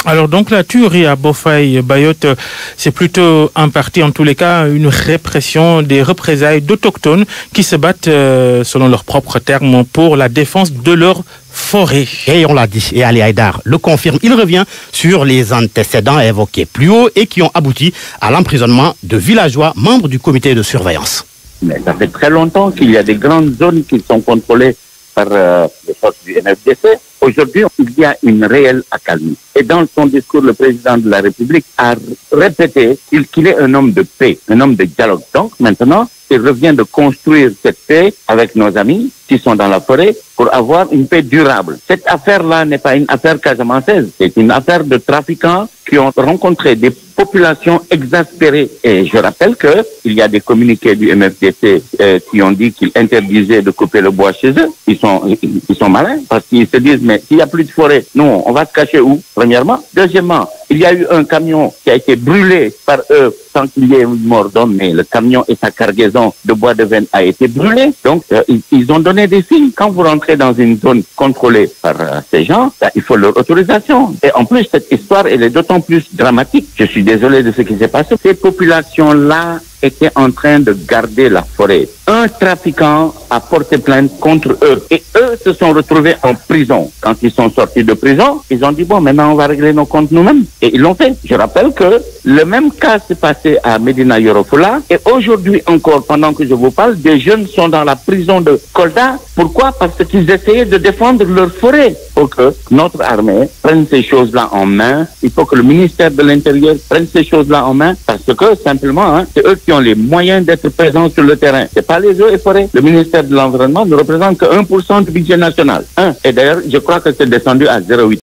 Alors donc la tuerie à Bofaï, Bayotte, c'est plutôt en partie, en tous les cas, une répression des représailles d'autochtones qui se battent, selon leurs propres termes, pour la défense de leur forêt. Et on l'a dit, et Ali Haïdar le confirme, il revient sur les antécédents évoqués plus haut et qui ont abouti à l'emprisonnement de villageois membres du comité de surveillance. Mais ça fait très longtemps qu'il y a des grandes zones qui sont contrôlées par les forces du MFDC. Aujourd'hui, il y a une réelle accalmie. Et dans son discours, le président de la République a répété qu'il est un homme de paix, un homme de dialogue. Donc maintenant, il revient de construire cette paix avec nos amis qui sont dans la forêt pour avoir une paix durable. Cette affaire-là n'est pas une affaire casamançaise, c'est une affaire de trafiquants qui ont rencontré des populations exaspérées. Et je rappelle qu'il y a des communiqués du MFDC qui ont dit qu'ils interdisaient de couper le bois chez eux. Ils sont malins parce qu'ils se disent, mais s'il n'y a plus de forêt, nous, on va se cacher où, premièrement. Deuxièmement, il y a eu un camion qui a été brûlé par eux sans qu'il y ait une mort d'homme, mais le camion et sa cargaison de bois de veine a été brûlé. Donc, ils ont donné des signes. Quand vous rentrez dans une zone contrôlée par ces gens, il faut leur autorisation. Et en plus, cette histoire, elle est d'autant plus dramatique. Je suis désolé de ce qui s'est passé. Ces populations-là étaient en train de garder la forêt. Un trafiquant a porté plainte contre eux. Et eux se sont retrouvés en prison. Quand ils sont sortis de prison, ils ont dit, bon, maintenant on va régler nos comptes nous-mêmes. Et ils l'ont fait. Je rappelle que le même cas s'est passé à Médina Yoro Fula. Et aujourd'hui encore, pendant que je vous parle, des jeunes sont dans la prison de Kolda. Pourquoi? Parce qu'ils essayaient de défendre leur forêt. Il faut que notre armée prenne ces choses-là en main. Il faut que le ministère de l'Intérieur prenne ces choses-là en main. Parce que simplement, c'est eux qui ont les moyens d'être présents sur le terrain. C'est pas les eaux et forêts. Le ministère de l'Environnement ne représente que 1% du budget national. Et d'ailleurs, je crois que c'est descendu à 0,8.